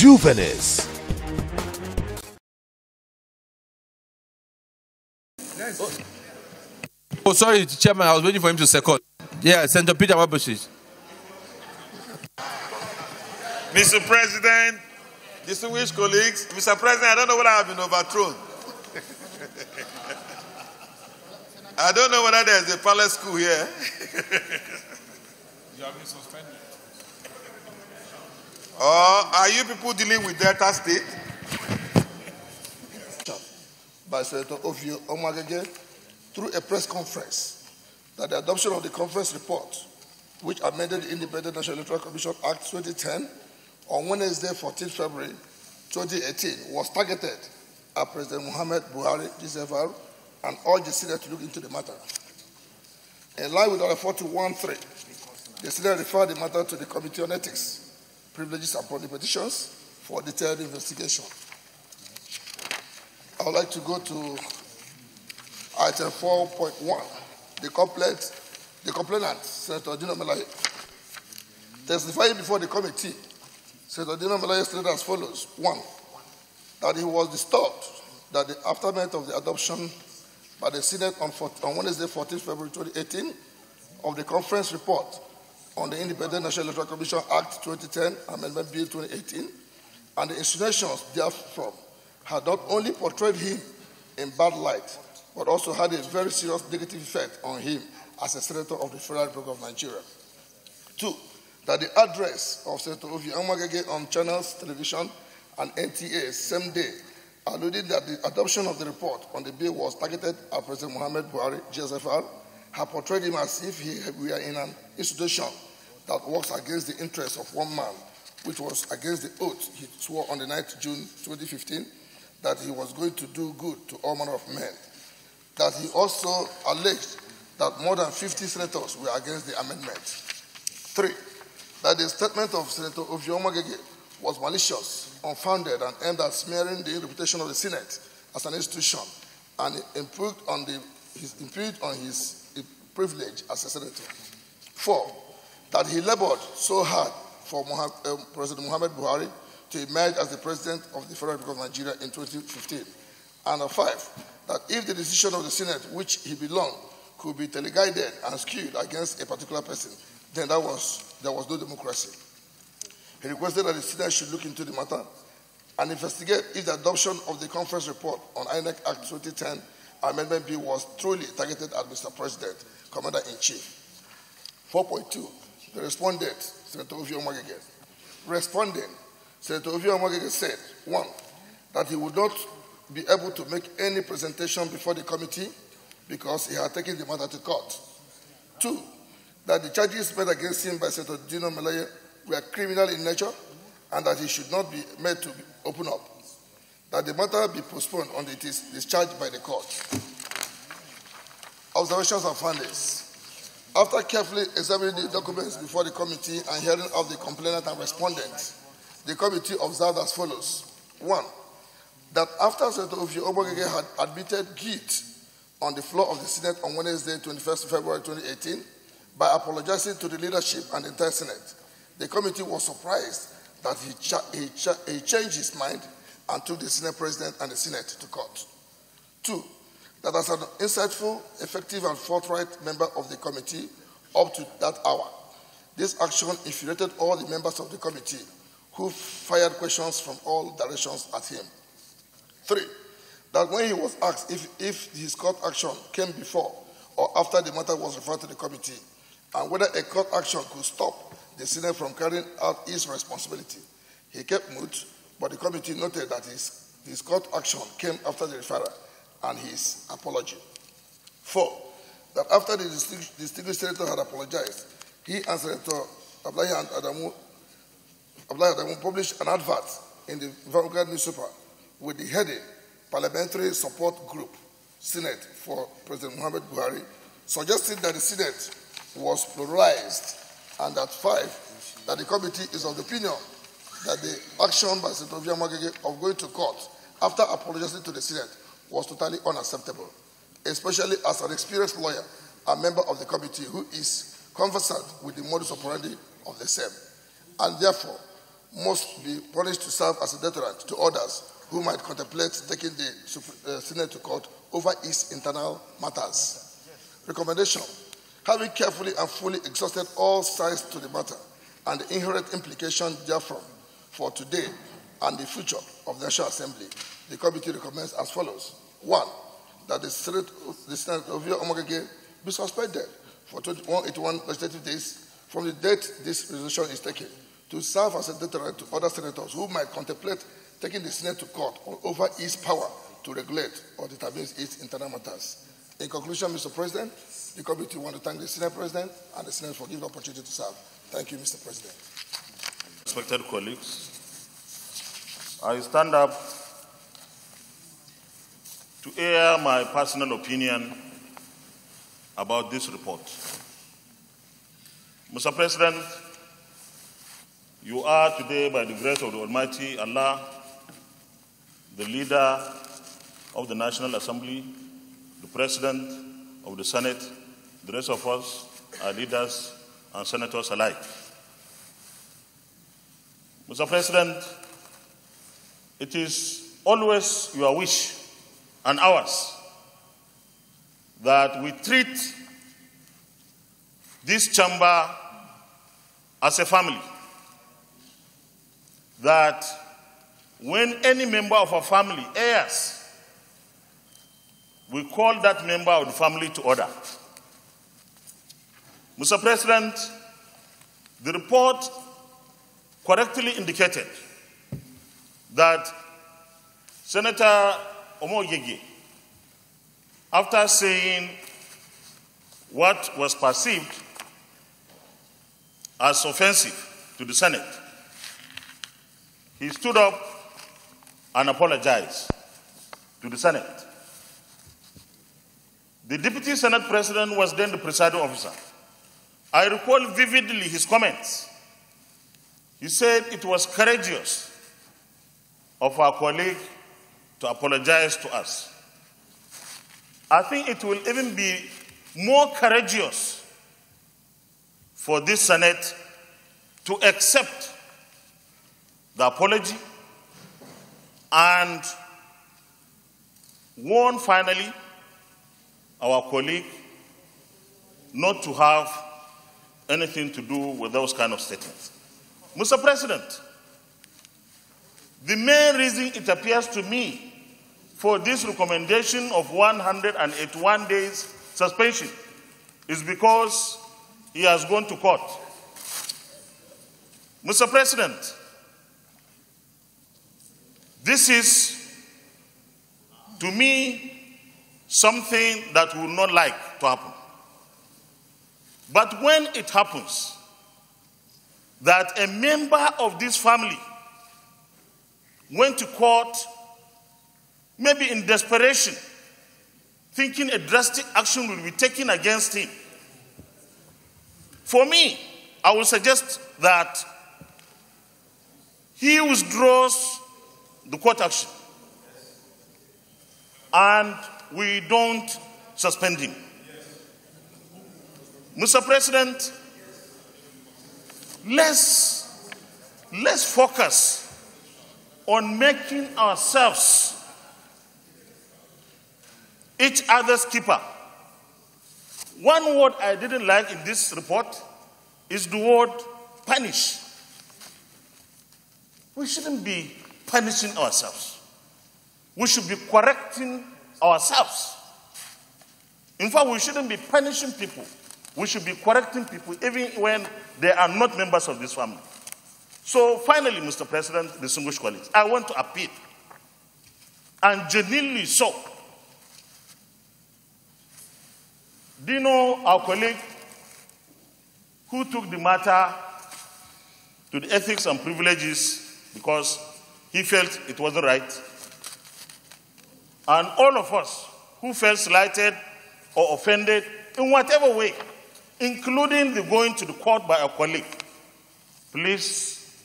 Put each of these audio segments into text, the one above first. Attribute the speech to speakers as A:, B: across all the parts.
A: Juvenis.
B: Oh, sorry, Chairman, I was waiting for him to second. Yeah, Senator Peter Wabushi.
C: Mr. President, distinguished colleagues, Mr. President, I don't know whether I have been overthrown. I don't know whether there's a palace school here.
D: You have been suspended.
C: Or are you people dealing with Delta State?
E: By Senator Omo-Agege through a press conference that the adoption of the conference report, which amended the Independent National Electoral Commission Act 2010 on Wednesday, 14 February 2018, was targeted at President Muhammad Buhari, JFR, and urged the Senate to look into the matter. In line with Order 41.3, the Senate referred the matter to the Committee on Ethics, Privileges and Public Petitions for detailed investigation. I would like to go to item 4.1. The complainant, Senator Dino Melaye, testifying before the committee, Senator Dino Melaye stated as follows. 1, that he was disturbed that the aftermath of the adoption by the Senate on Wednesday, 14 February 2018, of the conference report on the Independent National Electoral Commission Act 2010, Amendment Bill 2018, and the insinuations therefrom had not only portrayed him in bad light, but also had a very serious negative effect on him as a senator of the Federal Republic of Nigeria. 2, that the address of Senator Omo-Agege on channels, television, and NTA same day, alluding that the adoption of the report on the bill was targeted at President Muhammad Buhari, JFR, had portrayed him as if he were in an institution that works against the interests of one man, which was against the oath he swore on the 9th June 2015, that he was going to do good to all manner of men. That he also alleged that more than 50 senators were against the amendment. 3, that the statement of Senator Omo-Agege was malicious, unfounded, and aimed at smearing the reputation of the Senate as an institution and improved on his privilege as a senator. 4, that he labored so hard for President Muhammad Buhari to emerge as the President of the Federal Republic of Nigeria in 2015. And 5, that if the decision of the Senate, which he belonged, could be teleguided and skewed against a particular person, then there was no democracy. He requested that the Senate should look into the matter and investigate if the adoption of the conference report on INEC Act 2010 Amendment Bill was truly targeted at Mr. President, Commander-in-Chief. 4.2, the respondent, Senator Omo-Agege. Responding, Senator Omo-Agege said, 1, that he would not be able to make any presentation before the committee because he had taken the matter to court. 2, that the charges made against him by Senator Dino Melaye were criminal in nature and that he should not be made to open up. That the matter be postponed until it is discharged by the court. Observations and findings. After carefully examining the documents before the committee and hearing of the complainant and respondent, the committee observed as follows. 1, that after Senator Omo-Agege had admitted guilt on the floor of the Senate on Wednesday, 21st February 2018, by apologizing to the leadership and the entire Senate, the committee was surprised that he changed his mind and took the Senate President and the Senate to court. 2, that as an insightful, effective, and forthright member of the committee up to that hour, this action infuriated all the members of the committee who fired questions from all directions at him. 3, that when he was asked if his court action came before or after the matter was referred to the committee, and whether a court action could stop the Senate from carrying out its responsibility, he kept mute, but the committee noted that his court action came after the referral and his apology. 4, that after the distinguished senator had apologized, he and Senator Abdullahi Adamu published an advert in the Vanguard newspaper with the heading Parliamentary Support Group, Senate for President Muhammad Buhari, suggesting that the Senate was pluralized, and that 5, that the committee is of the opinion that the action by Senator Omo-Agege of going to court after apologizing to the Senate was totally unacceptable, especially as an experienced lawyer and member of the committee who is conversant with the modus operandi of the same, and therefore must be punished to serve as a deterrent to others who might contemplate taking the Senate to court over its internal matters. Recommendation: having carefully and fully exhausted all sides to the matter and the inherent implications therefrom for today and the future of the National Assembly, the committee recommends as follows. 1. That the Senate of Omo-Agege be suspended for 181 legislative days from the date this resolution is taken, to serve as a deterrent to other senators who might contemplate taking the Senate to court over its power to regulate or determine its internal matters. In conclusion, Mr. President, the committee wants to thank the Senate President and the Senate for giving the opportunity to serve. Thank you, Mr. President.
C: Respected colleagues, I stand up to air my personal opinion about this report. Mr. President, you are today, by the grace of the Almighty Allah, the leader of the National Assembly, the President of the Senate. The rest of us are leaders and senators alike. Mr. President, it is always your wish and ours that we treat this chamber as a family, that when any member of our family errs, we call that member of the family to order. Mr. President, the report correctly indicated that Senator Omo-Agege, after saying what was perceived as offensive to the Senate, he stood up and apologized to the Senate. The Deputy Senate President was then the presiding officer. I recall vividly his comments. He said it was courageous of our colleague to apologize to us. I think it will even be more courageous for this Senate to accept the apology and warn finally our colleague not to have anything to do with those kind of statements. Mr. President, the main reason it appears to me for this recommendation of 181 days suspension is because he has gone to court. Mr. President, this is, to me, something that we would not like to happen. But when it happens that a member of this family went to court, maybe in desperation, thinking a drastic action will be taken against him, for me, I would suggest that he withdraws the court action and we don't suspend him. Mr. President, let's focus on making ourselves each other's keeper. One word I didn't like in this report is the word punish. We shouldn't be punishing ourselves. We should be correcting ourselves. In fact, we shouldn't be punishing people. We should be correcting people even when they are not members of this family. So finally, Mr. President, distinguished colleagues, I want to appeal, and genuinely so. Do you know our colleague who took the matter to the Ethics and Privileges because he felt it wasn't right? And all of us who felt slighted or offended in whatever way, including the going to the court by a colleague, please,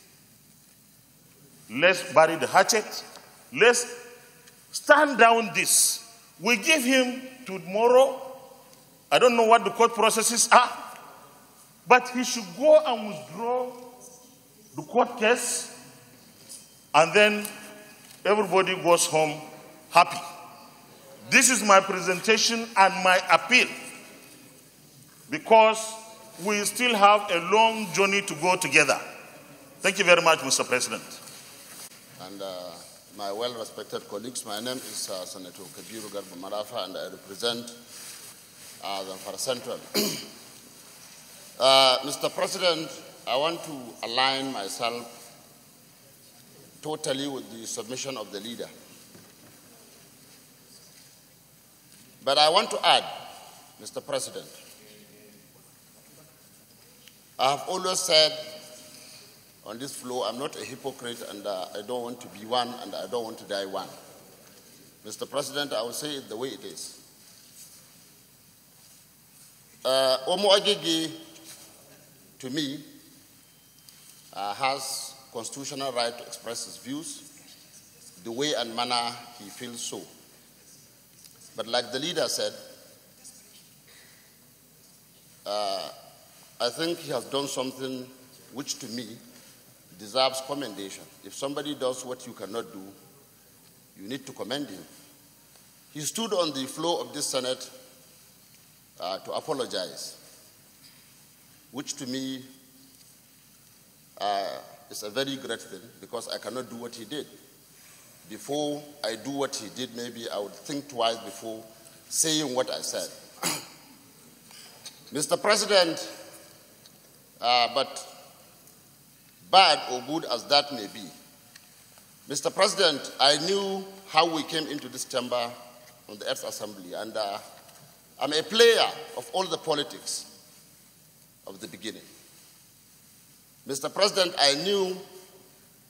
C: let's bury the hatchet. Let's stand down this. We give him tomorrow. I don't know what the court processes are, but he should go and withdraw the court case and then everybody goes home happy. This is my presentation and my appeal, because we still have a long journey to go together. Thank you very much, Mr. President.
A: And my well-respected colleagues, my name is Senator Kabiru Garba Marafa, and I represent Zamfara Central. Mr. President, I want to align myself totally with the submission of the leader. But I want to add, Mr. President, I have always said on this floor, I'm not a hypocrite, and I don't want to be one, and I don't want to die one. Mr. President, I will say it the way it is. Omo-Agege, to me, has constitutional right to express his views the way and manner he feels so. But like the leader said, I think he has done something which to me deserves commendation. If somebody does what you cannot do, you need to commend him. He stood on the floor of this Senate to apologize, which to me is a very great thing, because I cannot do what he did. Before I do what he did, maybe I would think twice before saying what I said. Mr. President, but bad or good as that may be, Mr. President, I knew how we came into this chamber on the Earth Assembly, and I'm a player of all the politics of the beginning. Mr. President, I knew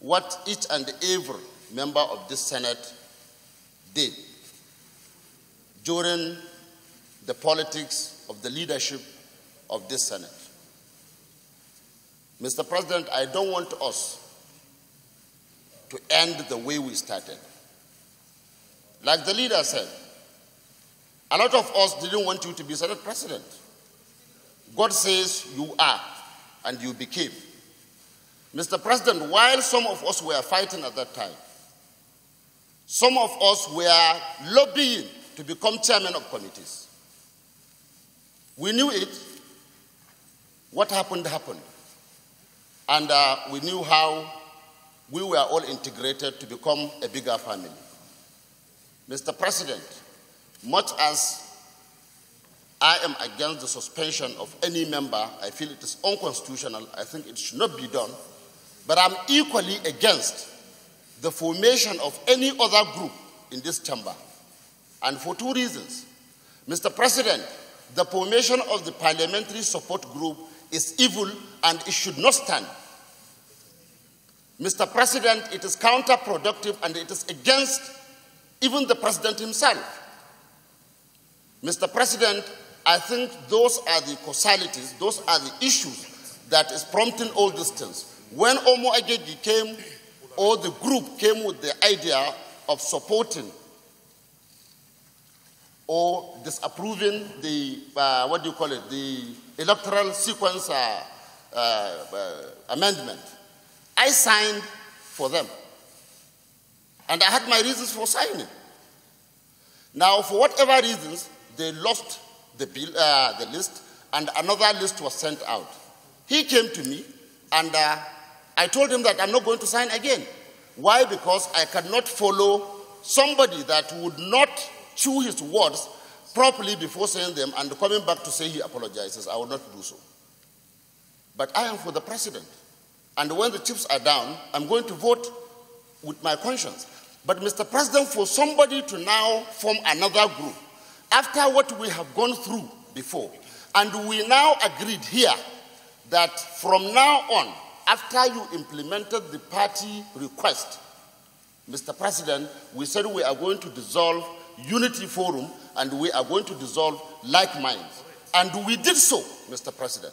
A: what each and every member of this Senate did during the politics of the leadership of this Senate. Mr. President, I don't want us to end the way we started. Like the leader said, a lot of us didn't want you to be Senate President. God says you are, and you became. Mr. President, while some of us were fighting at that time, some of us were lobbying to become chairman of committees. We knew it. What happened, happened. And we knew how we were all integrated to become a bigger family. Mr. President, much as I am against the suspension of any member, I feel it is unconstitutional, I think it should not be done, but I'm equally against the formation of any other group in this chamber, and for two reasons. Mr. President, the formation of the parliamentary support group is evil and it should not stand. Mr. President, it is counterproductive and it is against even the president himself. Mr. President, I think those are the causalities, those are the issues that is prompting all these things. When Omo-Agege came, or the group came with the idea of supporting or disapproving the, the electoral sequence amendment, I signed for them. And I had my reasons for signing. Now, for whatever reasons, they lost the bill, the list, and another list was sent out. He came to me, and I told him that I'm not going to sign again. Why? Because I cannot follow somebody that would not chew his words properly before saying them and coming back to say he apologizes. I will not do so. But I am for the president. And when the chips are down, I'm going to vote with my conscience. But Mr. President, for somebody to now form another group, after what we have gone through before, and we now agreed here that from now on, after you implemented the party request, Mr. President, we said we are going to dissolve Unity Forum and we are going to dissolve Like Minds. And we did so, Mr. President.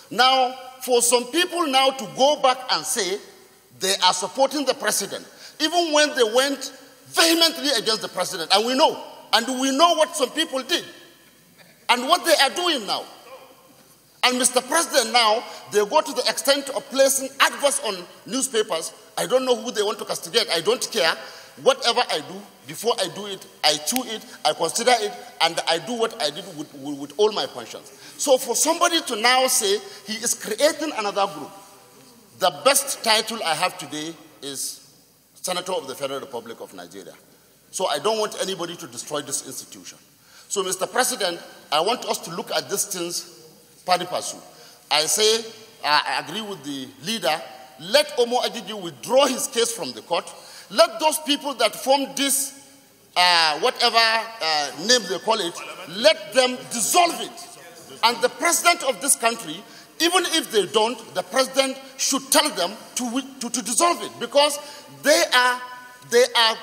A: Now, for some people now to go back and say they are supporting the president, even when they went vehemently against the president, and we know what some people did, and what they are doing now. And Mr. President, now, they go to the extent of placing adverts on newspapers. I don't know who they want to castigate. I don't care. Whatever I do, before I do it, I chew it, I consider it, and I do what I did with all my conscience. So for somebody to now say he is creating another group, the best title I have today is Senator of the Federal Republic of Nigeria. So I don't want anybody to destroy this institution. So, Mr. President, I want us to look at these things pari passu. I say, I agree with the leader, let Omo-Agege withdraw his case from the court. Let those people that formed this, whatever name they call it, let them dissolve it. And the president of this country, even if they don't, the president should tell them to dissolve it, because they are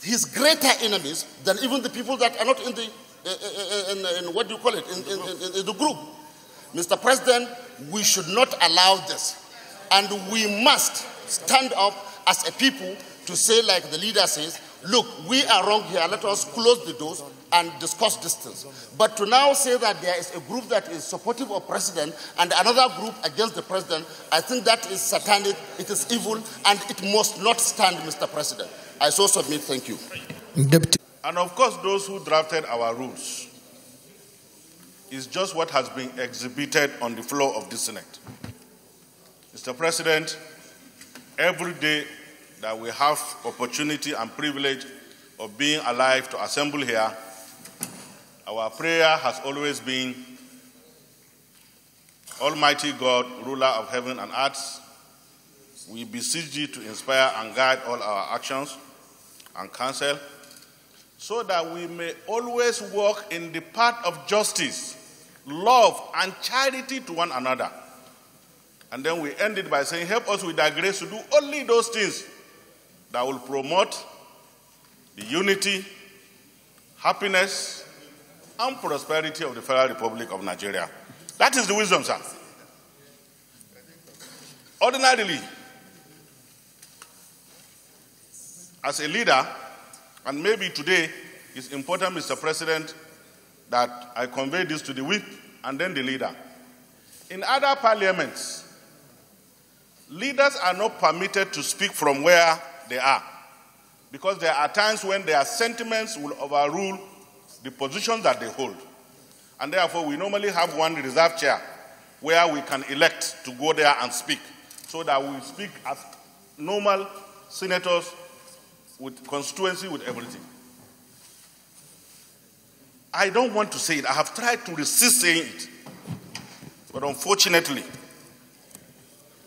A: his greater enemies than even the people that are not in the, in what do you call it, in the group. Mr. President, we should not allow this. And we must stand up as a people to say, like the leader says, look, we are wrong here, let us close the doors and discuss this thing. But to now say that there is a group that is supportive of president and another group against the president, I think that is satanic, it is evil, and it must not stand, Mr. President. I so submit. Thank you.
C: And of course, those who drafted our rules is just what has been exhibited on the floor of the Senate. Mr. President, every day that we have opportunity and privilege of being alive to assemble here, our prayer has always been, Almighty God, ruler of heaven and earth, we beseech you to inspire and guide all our actions and counsel, so that we may always walk in the path of justice, love, and charity to one another. And then we end it by saying, help us with thy grace to do only those things that will promote the unity, happiness, and prosperity of the Federal Republic of Nigeria. That is the wisdom, sir. Ordinarily, as a leader, and maybe today it's important, Mr. President, that I convey this to the whip and then the leader. In other parliaments, leaders are not permitted to speak from where they are, because there are times when their sentiments will overrule the positions that they hold. And therefore, we normally have one reserved chair where we can elect to go there and speak, so that we speak as normal senators with constituency, with everything. I don't want to say it. I have tried to resist saying it. But unfortunately,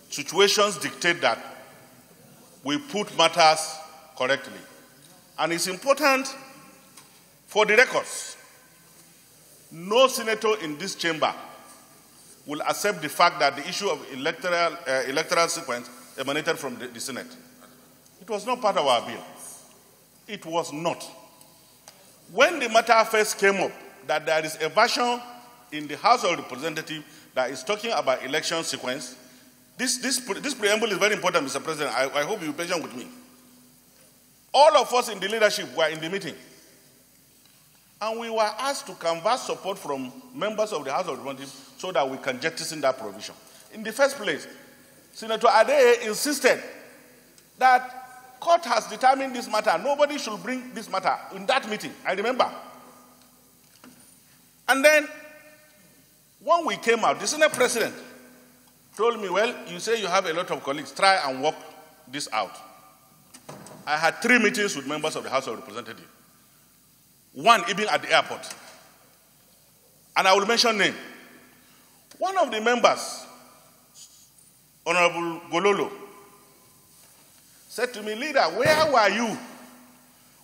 C: situations dictate that we put matters correctly. And it's important for the records. No senator in this chamber will accept the fact that the issue of electoral sequence emanated from the Senate. It was not part of our bill. It was not. When the matter first came up, that there is a version in the House of Representatives that is talking about election sequence, this preamble is very important, Mr. President. I hope you're patient with me. All of us in the leadership were in the meeting. And we were asked to canvass support from members of the House of Representatives so that we can jettison that provision. In the first place, Senator Ade insisted that court has determined this matter. Nobody should bring this matter in that meeting. I remember. And then, when we came out, the Senate President told me, well, you say you have a lot of colleagues. Try and work this out. I had 3 meetings with members of the House of Representatives. One even at the airport. And I will mention name. One of the members, Honorable Gololo, said to me, leader, where were you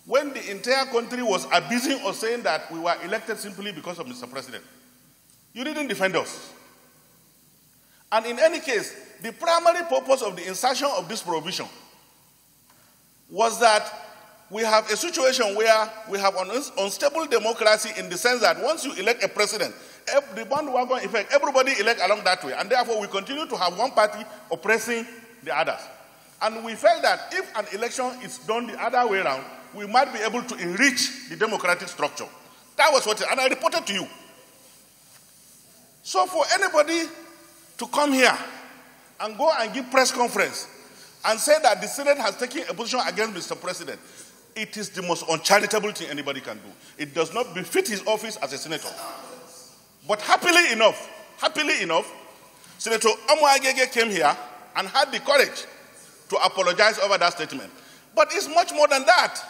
C: when the entire country was abusing or saying that we were elected simply because of Mr. President? You didn't defend us. And in any case, the primary purpose of the insertion of this provision was that we have a situation where we have an unstable democracy, in the sense that once you elect a president, the bandwagon effect, everybody elect along that way. And therefore, we continue to have one party oppressing the others. And we felt that if an election is done the other way around, we might be able to enrich the democratic structure. That was what, and I reported to you. So for anybody to come here and go and give press conference and say that the Senate has taken a position against Mr. President, it is the most uncharitable thing anybody can do. It does not befit his office as a senator. But happily enough, Senator Omo-Agege came here and had the courage to apologize over that statement. But it's much more than that.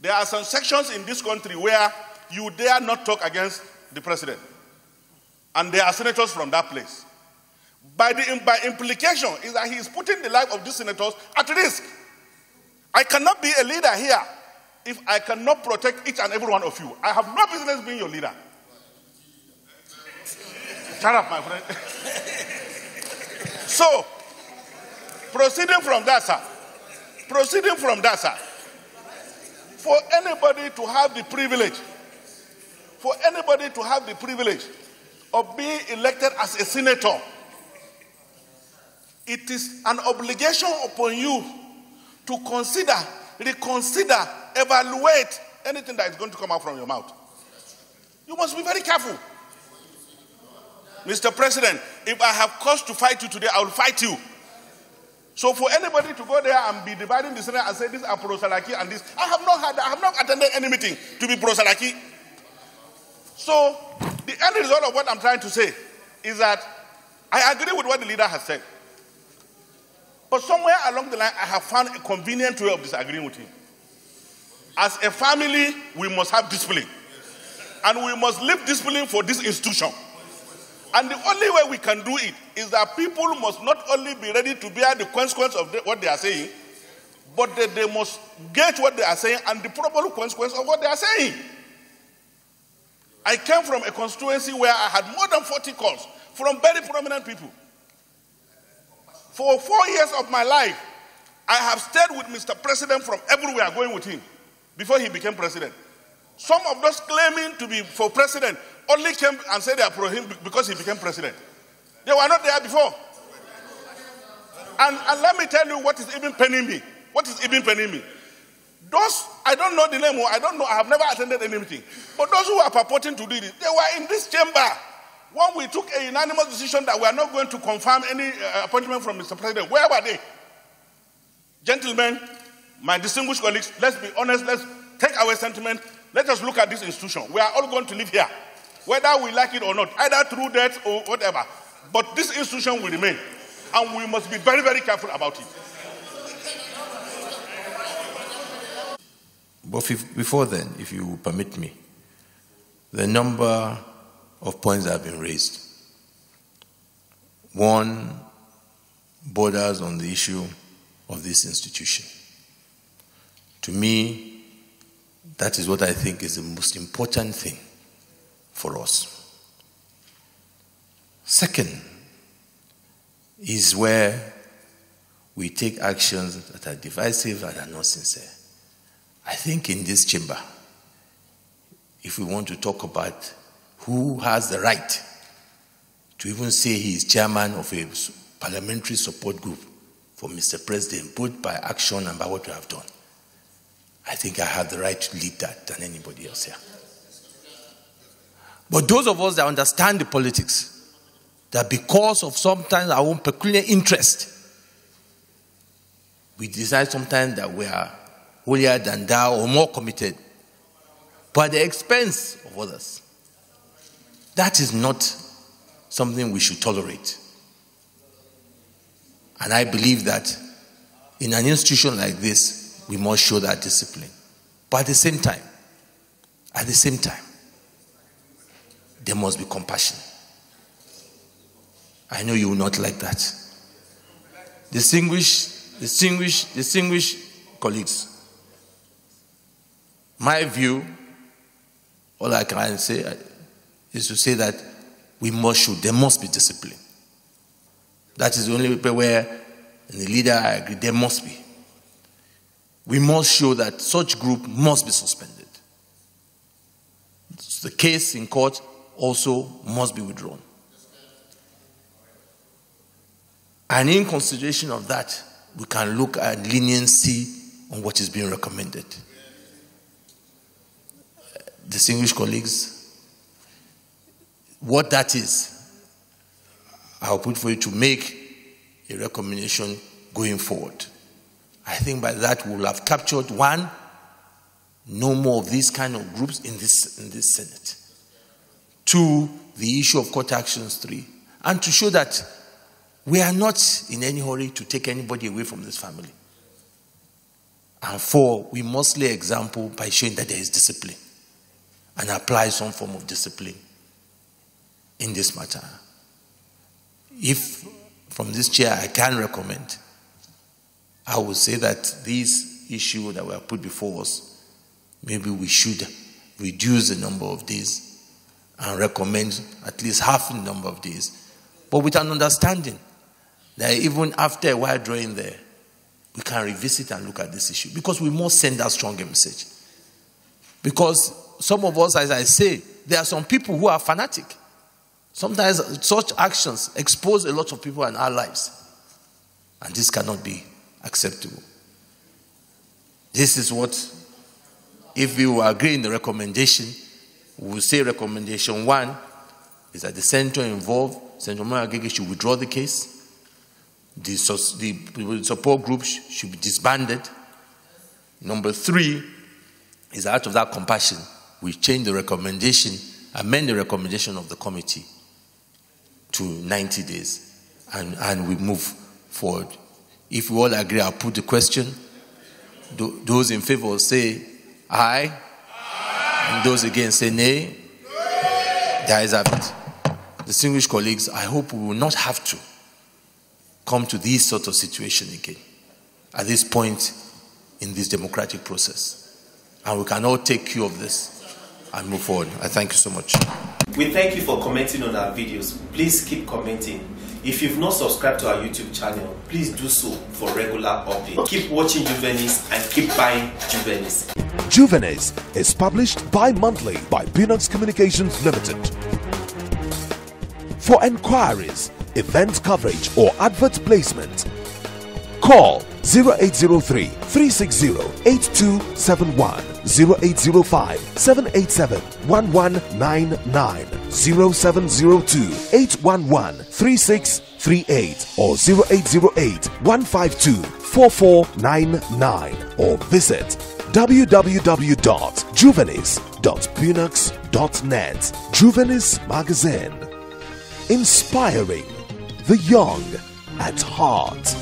C: There are some sections in this country where you dare not talk against the president. And there are senators from that place. By implication, is that he is putting the life of these senators at risk. I cannot be a leader here if I cannot protect each and every one of you. I have no business being your leader. Shut up, my friend. So, proceeding from that, sir, for anybody to have the privilege, of being elected as a senator, it is an obligation upon you to consider, reconsider, evaluate anything that is going to come out from your mouth. You must be very careful. Mr. President, if I have cause to fight you today, I will fight you. So for anybody to go there and be dividing the Senate and say these are pro-Salaki and this, I have not attended any meeting to be pro-Salaki. So the end result of what I'm trying to say is that I agree with what the leader has said. But somewhere along the line, I have found a convenient way of disagreeing with him. As a family, we must have discipline. And we must live discipline for this institution. And the only way we can do it is that people must not only be ready to bear the consequence of what they are saying, but that they must get what they are saying and the probable consequence of what they are saying. I came from a constituency where I had more than 40 calls from very prominent people. For 4 years of my life, I have stayed with Mr. President from everywhere going with him before he became president. Some of those claiming to be for president only came and said they are pro him because he became president. They were not there before. And let me tell you what is even paining me. Those, I don't know the name, I have never attended any meeting. But those who are purporting to do this, they were in this chamber when we took a unanimous decision that we are not going to confirm any appointment from Mr. President. Where were they? Gentlemen, my distinguished colleagues, let's be honest, let's take our sentiment. Let us look at this institution. We are all going to live here, whether we like it or not, either through death or whatever. But this institution will remain, and we must be very, very careful about it.
B: But before then, if you permit me, the number of points that have been raised. One borders on the issue of this institution. To me, that is what I think is the most important thing for us. Second is where we take actions that are divisive and are not sincere. I think in this chamber, if we want to talk about who has the right to even say he is chairman of a parliamentary support group for Mr. President, both by action and by what we have done, I think I have the right to lead that than anybody else here. But those of us that understand the politics, that because of sometimes our own peculiar interest, we decide sometimes that we are holier than thou or more committed, but at the expense of others. That is not something we should tolerate. And I believe that in an institution like this, we must show that discipline. But at the same time, there must be compassion. I know you will not like that. Distinguished colleagues, my view, all I can say is to say that there must be discipline. That is the only way where, in the leader I agree, there must be. We must show that such group must be suspended. The case in court also must be withdrawn. And in consideration of that, we can look at leniency on what is being recommended. Distinguished colleagues, what that is, I'll put for you to make a recommendation going forward. I think by that we'll have captured, one, no more of these kind of groups in this Senate. Two, the issue of court actions. Three, and to show that we are not in any hurry to take anybody away from this family. And four, we must lay example by showing that there is discipline and apply some form of discipline in this matter. If from this chair I can recommend, I would say that this issue that were put before us, maybe we should reduce the number of days and recommend at least half the number of days, but with an understanding that even after a while drawing there, we can revisit and look at this issue, because we must send that stronger message. Because some of us, as I say, there are some people who are fanatic. Sometimes such actions expose a lot of people in our lives, and this cannot be acceptable. This is what, if we will agree in the recommendation, we will say recommendation 1 is that the senator involved, Senator Omo-Agege, should withdraw the case. The support group should be disbanded. Number 3 is out of that compassion, we change the recommendation, amend the recommendation of the committee to 90 days, and we move forward. If we all agree, I'll put the question. Those in favor will say aye. And those against say nay. The ayes have it. Distinguished colleagues, I hope we will not have to come to this sort of situation again at this point in this democratic process. And we can all take cue of this and move forward. I thank you so much.
D: We thank you for commenting on our videos. Please keep commenting. If you've not subscribed to our YouTube channel, please do so for regular updates. Keep watching Juvenis and keep buying Juvenis.
F: Juvenis is published bi-monthly by Bunox Communications Limited. For enquiries, event coverage or advert placement, call 0803 360 8271, 0805 787 1199, 0702 811 3638, or 0808 152 4499, or visit www.juvenis.bunox.net. Juvenis Magazine, inspiring the young at heart.